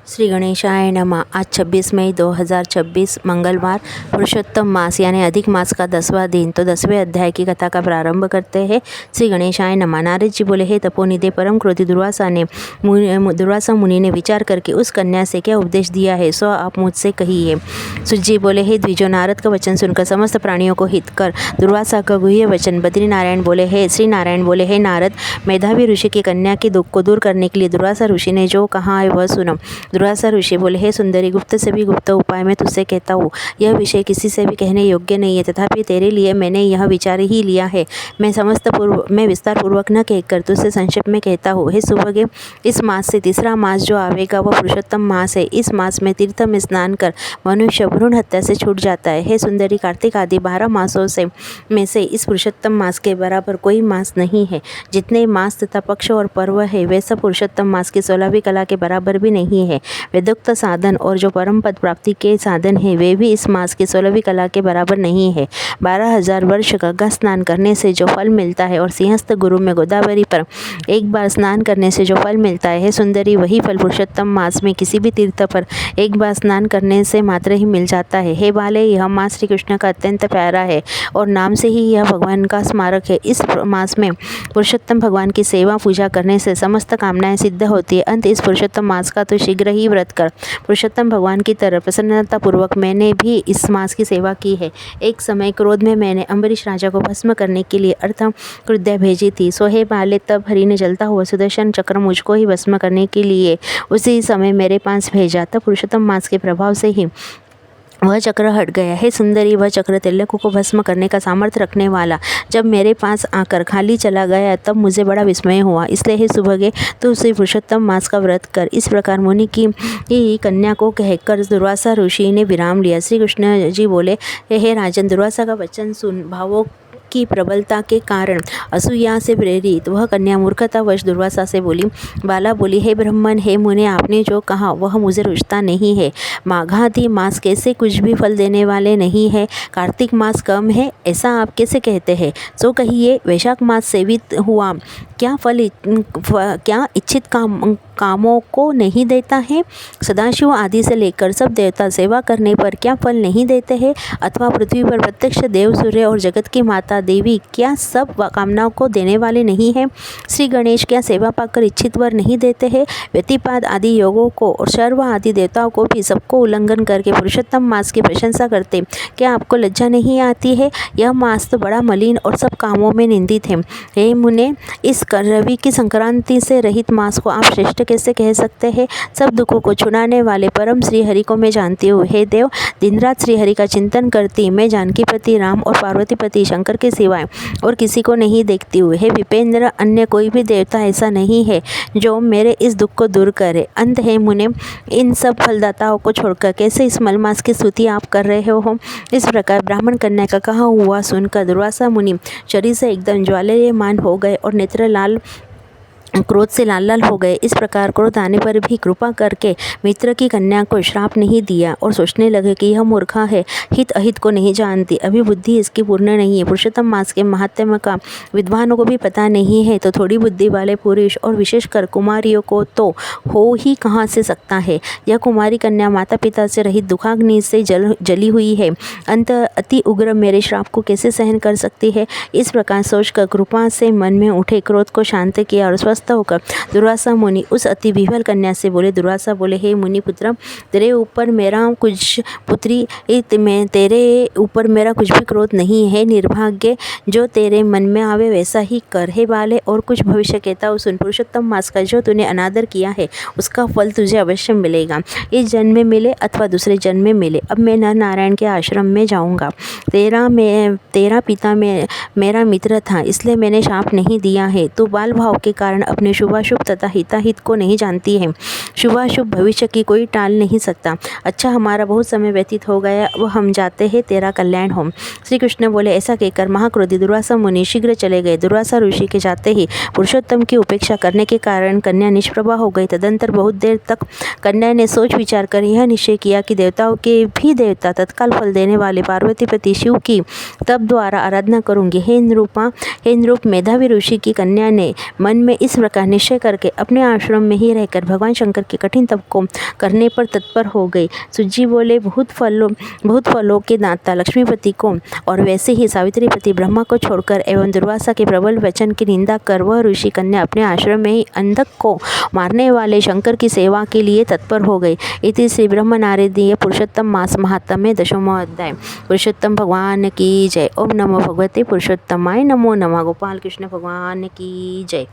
श्री गणेशाय नमः। आज 26 मई 2026 मंगलवार, पुरुषोत्तम मास यानी अधिक मास का 10वां दिन। तो 10वें अध्याय की कथा का प्रारंभ करते हैं। श्री गणेशाय नमः। नारद जी बोले, हे तपोनिधे परम क्रोधी दुर्वासा मुनि ने विचार करके उस कन्या से क्या उपदेश दिया है, सो आप मुझसे कहिए। सूत जी बोले, हे द्विजो, नारद का वचन सुनकर समस्त प्राणियों को हित कर दुर्वासा का गुह्य वचन बद्री नारायण बोले, हे श्री नारायण बोले, हे नारद, मेधावी ऋषि की कन्या के दुख को दूर करने के लिए दुर्वासा ऋषि ने जो कहा है वह सुनो। दुर्वासा ऋषि बोले, हे सुंदरी, गुप्त से भी गुप्त उपाय मैं तुझसे कहता हूँ। यह विषय किसी से भी कहने योग्य नहीं है, तथापि तेरे लिए मैंने यह विचार ही लिया है। मैं विस्तार पूर्वक न कहकर तुझसे संक्षेप में कहता हूँ। हे सुभगे, इस मास से तीसरा मास जो आवेगा वह पुरुषोत्तम मास है। इस मास में तीर्थ में स्नान कर मनुष्य भ्रूण हत्या से छूट जाता है। हे सुंदरी, कार्तिक आदि 12 मासों में से इस पुरुषोत्तम मास के बराबर कोई मास नहीं है। जितने मास तथा पक्ष और पर्व है वे सब पुरुषोत्तम मास की 16वीं कला के बराबर भी नहीं है। वेदोक्त साधन और जो परम पद प्राप्ति के साधन है वे भी इस मास की 16वीं कला के बराबर नहीं है। 12,000 वर्ष गंगा स्नान करने से जो फल मिलता है और सिंहस्थ गुरु में गोदावरी पर एक बार स्नान करने से जो फल मिलता है, सुंदरी, वही फल पुरुषोत्तम मास में किसी भी तीर्थ पर एक बार स्नान करने से मात्र ही मिल जाता है। हे बाले, यह मास श्री कृष्ण का अत्यंत प्यारा है और नाम से ही यह भगवान का स्मारक है। इस मास में पुरुषोत्तम भगवान की सेवा पूजा करने से समस्त कामनाएं सिद्ध होती है। अंत इस पुरुषोत्तम मास का तो शीघ्र ही व्रत कर पुरुषोत्तम भगवान की तरह प्रसन्नता पूर्वक मैंने भी इस मास की सेवा की है। एक समय क्रोध में मैंने अम्बरीश राजा को भस्म करने के लिए अर्थकृद्या भेजी थी। सो हे बाले, तब हरि ने जलता हुआ सुदर्शन चक्र मुझको ही भस्म करने के लिए उसी समय मेरे पास भेजा। तब पुरुषोत्तम मास के प्रभाव से ही वह चक्र हट गया। हे सुंदरी, वह चक्र तिलकों को भस्म करने का सामर्थ्य रखने वाला जब मेरे पास आकर खाली चला गया तब मुझे बड़ा विस्मय हुआ। इसलिए हे सुभगे, तू उसी पुरुषोत्तम मास का व्रत कर। इस प्रकार मुनि की कन्या को कहकर दुर्वासा ऋषि ने विराम लिया। श्री कृष्ण जी बोले, हे राजन, दुर्वासा का वचन सुन। भावों की प्रबलता के कारण असूया से प्रेरित वह कन्या मूर्खतावश दुर्वासा से बोली। बाला बोली, हे ब्राह्मण, हे मुने, आपने जो कहा वह मुझे रुचता नहीं है। माघादि मास कैसे कुछ भी फल देने वाले नहीं है? कार्तिक मास कम है ऐसा आप कैसे कहते हैं? सो कहिए, वैशाख मास सेवित हुआ क्या इच्छित कामों को नहीं देता है? सदाशिव आदि से लेकर सब देवता सेवा करने पर क्या फल नहीं देते हैं? अथवा पृथ्वी पर प्रत्यक्ष देव, सूर्य और जगत की माता देवी क्या सब कामनाओं को देने वाले नहीं हैं? श्री गणेश क्या सेवा पाकर इच्छित वर नहीं देते हैं? व्यतिपाद आदि योगों को और शर्व आदि देवताओं को भी सबको उल्लंघन करके पुरुषोत्तम मास की प्रशंसा करते, क्या आपको लज्जा नहीं आती है? यह मास तो बड़ा मलिन और सब कामों में निंदित है। हे मुने, इस रवि की संक्रांति से रहित मास को आप श्रेष्ठ कैसे कह सकते हैं? सब दुखों को छुड़ाने वाले परम श्री हरि को मैं जानती हूँ। हे देव, दिन रात श्री हरि का चिंतन करती मैं जानकीपति राम और पार्वतीपति शंकर के सिवाय और किसी को नहीं देखती हूँ। हे विपेंद्र, अन्य कोई भी देवता ऐसा नहीं है जो मेरे इस दुख को दूर करे। अंत है मुने, इन सब फलदाताओं को छोड़कर कैसे इस मलमास की स्तुति आप कर रहे हो? इस प्रकार ब्राह्मण कन्या का कहा हुआ सुनकर दुर्वासा मुनि शरीर से एकदम ज्वालायमान हो गए और नेत्र क्रोध से लाल लाल हो गए। इस प्रकार क्रोध आने पर भी कृपा करके मित्र की कन्या को श्राप नहीं दिया और सोचने लगे कि यह मूर्खा है, हित अहित को नहीं जानती, अभी बुद्धि इसकी पूर्ण नहीं है। पुरुषोत्तम मास के महात्म्य का विद्वानों को भी पता नहीं है, तो थोड़ी बुद्धि वाले पुरुष और विशेषकर कुमारियों को तो हो ही कहाँ से सकता है। यह कुमारी कन्या माता पिता से रहित दुखाग्नि से जली हुई है, अंत अति उग्र मेरे श्राप को कैसे सहन कर सकती है? इस प्रकार सोचकर कृपा से मन में उठे क्रोध को शांत किया और स्वस्थ होकर दुर्वासा मुनि उस अति विह्वल कन्या से बोले। दुर्वासा बोले, हे मुनि पुत्र, तेरे ऊपर मेरा कुछ भी क्रोध नहीं है। निर्भाग्य, जो तेरे मन में आवे वैसा ही कर। हे बाले, और कुछ भविष्य कहता हूँ सुन। पुरुषोत्तम मास का जो तूने अनादर किया है उसका फल तुझे अवश्य मिलेगा, इस जन्म में मिले अथवा दूसरे जन्म में मिले। अब मैं नर नारायण के आश्रम में जाऊँगा। तेरा पिता मेरा मित्र था, इसलिए मैंने शाप नहीं दिया है। तो बाल भाव के कारण अपने शुभाशुभ तथा हिताहित को नहीं जानती है। शुभाशुभ भविष्य की कोई टाल नहीं सकता। अच्छा, हमारा बहुत समय व्यतीत हो गया, अब हम जाते हैं, तेरा कल्याण हो। श्री कृष्ण बोले। ऐसा कहकर महाक्रोधी दुर्वासा मुनि शीघ्र चले गए। दुर्वासा ऋषि के जाते ही पुरुषोत्तम की उपेक्षा करने के कारण कन्या निष्प्रभा हो गई। तदंतर बहुत देर तक कन्या ने सोच विचार कर यह निश्चय किया कि देवताओं के भी देवता तत्काल फल देने वाले पार्वतीपति शिव की तप द्वारा आराधना करूंगी। हे नृप, मेधावी ऋषि की कन्या ने मन में इस प्रकार निश्चय करके अपने आश्रम में ही रहकर भगवान शंकर के कठिन तप को करने पर तत्पर हो गई। सुजी बोले, बहुत फलों के दाता लक्ष्मीपति को और वैसे ही सावित्रीपति ब्रह्मा को छोड़कर एवं दुर्वासा के प्रबल वचन की निंदा कर वह ऋषि कन्या अपने आश्रम में ही अंधक को मारने वाले शंकर की सेवा के लिए तत्पर हो गई। इति श्री ब्रह्म नारदीय पुरुषोत्तम मास महात्म्य दशमो अध्याय। पुरुषोत्तम भगवान की जय। ओम नमो भगवते पुरुषोत्तमाय नमो नमः। गोपाल कृष्ण भगवान की जय।